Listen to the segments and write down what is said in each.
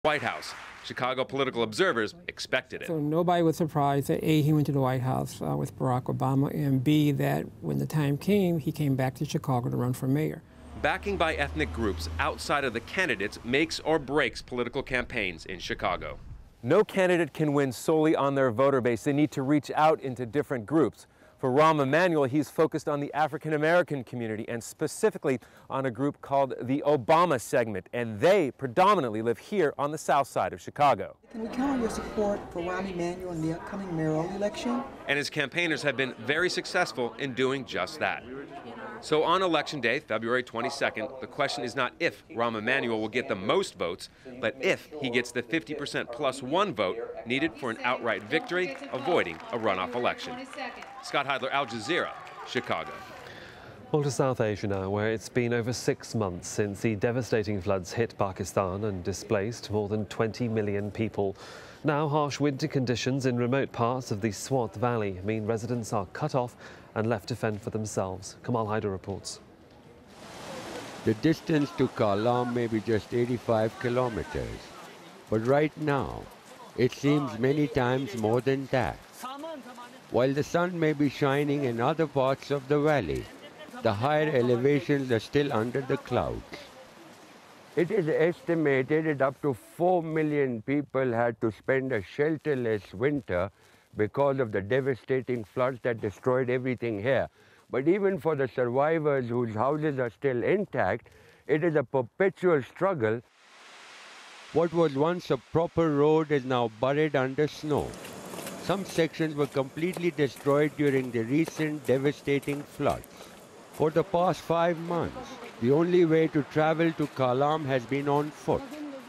White House. Chicago political observers expected it. So nobody was surprised that A, he went to the White House with Barack Obama, and B, that when the time came, he came back to Chicago to run for mayor. Backing by ethnic groups outside of the candidates makes or breaks political campaigns in Chicago. No candidate can win solely on their voter base. They need to reach out into different groups. For Rahm Emanuel, he's focused on the African-American community and specifically on a group called the Obama segment, and they predominantly live here on the south side of Chicago. Can we count on your support for Rahm Emanuel in the upcoming mayoral election? And his campaigners have been very successful in doing just that. So on Election Day, February 22nd, the question is not if Rahm Emanuel will get the most votes, but if he gets the 50% plus one vote needed for an outright victory, avoiding a runoff election. Scott Heidler, AlJazeera, Chicago. Well, to South Asia now, where it's been over 6 months since the devastating floods hit Pakistan and displaced more than 20 million people. Now, harsh winter conditions in remote parts of the Swat Valley mean residents are cut off and left to fend for themselves. Kamal Haider reports. The distance to Kalam may be just 85 kilometers, but right now, it seems many times more than that. While the sun may be shining in other parts of the valley, the higher elevations are still under the clouds. It is estimated that up to 4 million people had to spend a shelterless winter because of the devastating floods that destroyed everything here. But even for the survivors whose houses are still intact, it is a perpetual struggle. What was once a proper road is now buried under snow. Some sections were completely destroyed during the recent devastating floods. For the past 5 months, the only way to travel to Kalam has been on foot,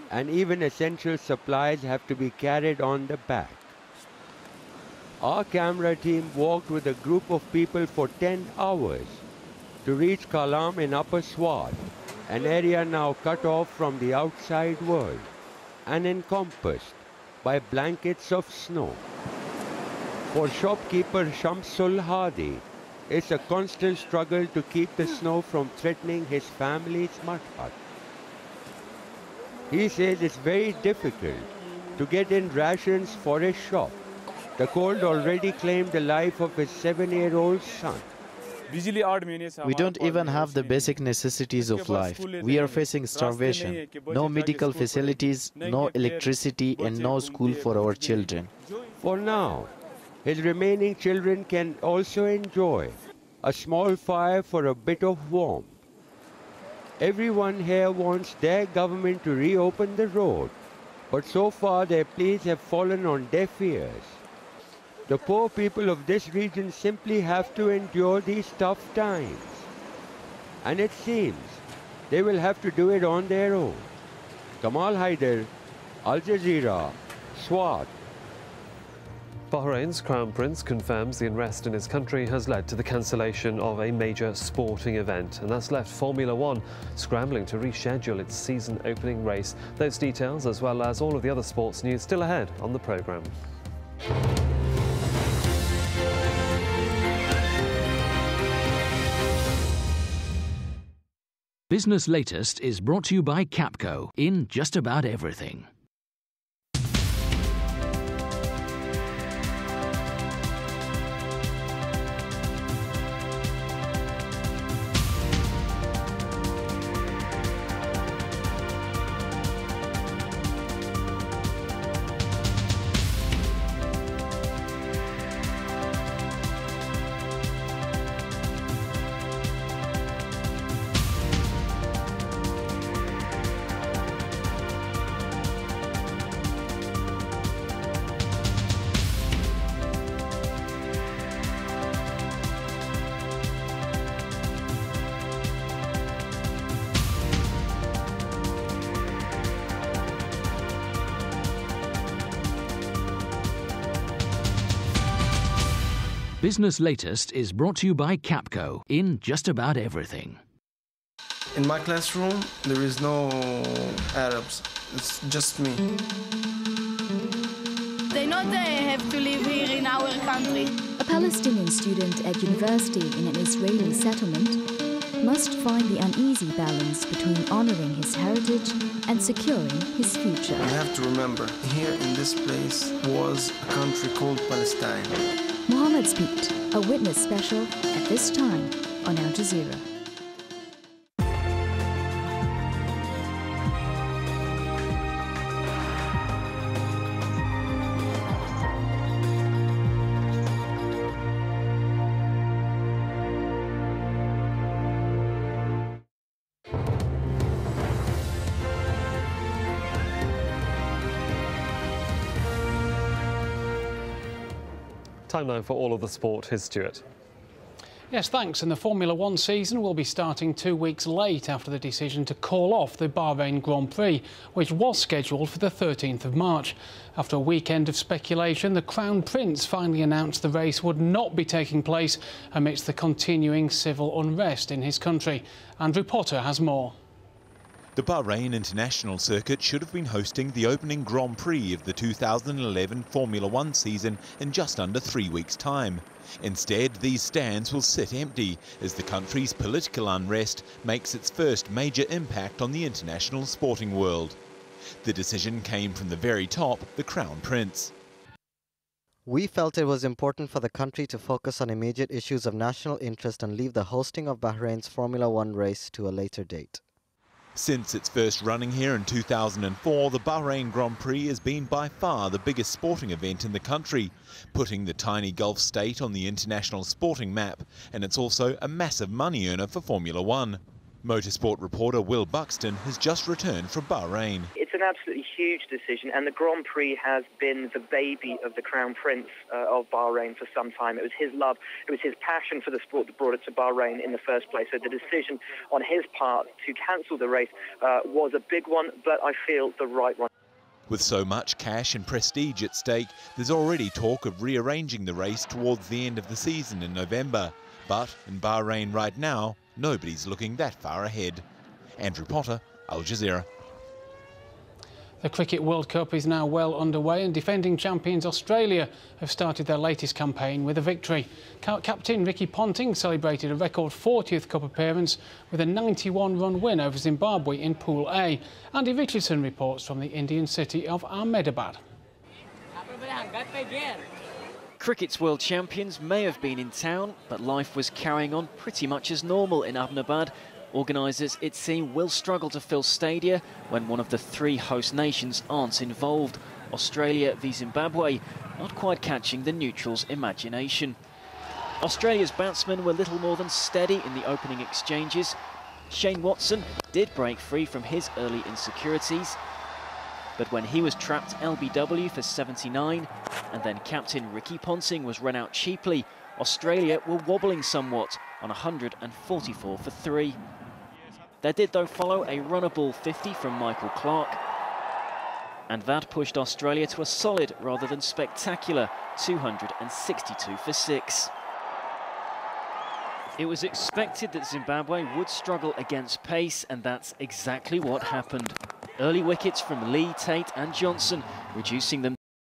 and even essential supplies have to be carried on the back. Our camera team walked with a group of people for 10 hours to reach Kalam in Upper Swat, an area now cut off from the outside world and encompassed by blankets of snow. For shopkeeper Shamsul Hadi, it's a constant struggle to keep the snow from threatening his family's mud hut. He says it's very difficult to get in rations for his shop. The cold already claimed the life of his 7-year-old son. We don't even have the basic necessities of life. We are facing starvation, no medical facilities, no electricity, and no school for our children. For now, his remaining children can also enjoy a small fire for a bit of warmth. Everyone here wants their government to reopen the road, but so far their pleas have fallen on deaf ears. The poor people of this region simply have to endure these tough times. And it seems they will have to do it on their own. Kamal Haider, AlJazeera, Swat. Bahrain's Crown Prince confirms the unrest in his country has led to the cancellation of a major sporting event, and that's left Formula One scrambling to reschedule its season opening race. Those details, as well as all of the other sports news, still ahead on the programme. Business Latest is brought to you by Capco in just about everything. Business Latest is brought to you by Capco in just about everything. In my classroom, there is no Arabs. It's just me. They know they have to live here in our country. A Palestinian student at university in an Israeli settlement must find the uneasy balance between honouring his heritage and securing his future. You have to remember, here in this place was a country called Palestine. Mohammed Speaked, a witness special at this time on Al Jazeera. Time now for all of the sport. Here's Stuart. Yes, thanks. And the Formula One season will be starting 2 weeks late after the decision to call off the Bahrain Grand Prix, which was scheduled for the 13th of March. After a weekend of speculation, the Crown Prince finally announced the race would not be taking place amidst the continuing civil unrest in his country. Andrew Potter has more. The Bahrain International Circuit should have been hosting the opening Grand Prix of the 2011 Formula One season in just under 3 weeks' time. Instead, these stands will sit empty as the country's political unrest makes its first major impact on the international sporting world. The decision came from the very top, the Crown Prince. We felt it was important for the country to focus on immediate issues of national interest and leave the hosting of Bahrain's Formula One race to a later date. Since its first running here in 2004, the Bahrain Grand Prix has been by far the biggest sporting event in the country, putting the tiny Gulf state on the international sporting map, and it's also a massive money earner for Formula One. Motorsport reporter Will Buxton has just returned from Bahrain. It's an absolutely huge decision, and the Grand Prix has been the baby of the Crown Prince of Bahrain for some time. It was his love, it was his passion for the sport that brought it to Bahrain in the first place. So the decision on his part to cancel the race was a big one, but I feel the right one. With so much cash and prestige at stake, there's already talk of rearranging the race towards the end of the season in November. But in Bahrain right now, nobody's looking that far ahead. Andrew Potter, Al Jazeera. The Cricket World Cup is now well underway, and defending champions Australia have started their latest campaign with a victory. Captain Ricky Ponting celebrated a record 40th Cup appearance with a 91-run win over Zimbabwe in Pool A. Andy Richardson reports from the Indian city of Ahmedabad. Cricket's world champions may have been in town, but life was carrying on pretty much as normal in Ahmedabad. Organisers, it seemed, will struggle to fill stadia when one of the three host nations aren't involved. Australia v Zimbabwe, not quite catching the neutrals' imagination. Australia's batsmen were little more than steady in the opening exchanges. Shane Watson did break free from his early insecurities, but when he was trapped LBW for 79, and then captain Ricky Ponting was run out cheaply, Australia were wobbling somewhat on 144 for 3. There did, though, follow a runnable 50 from Michael Clark, and that pushed Australia to a solid rather than spectacular 262 for 6. It was expected that Zimbabwe would struggle against pace, and that's exactly what happened. Early wickets from Lee, Tate and Johnson, reducing them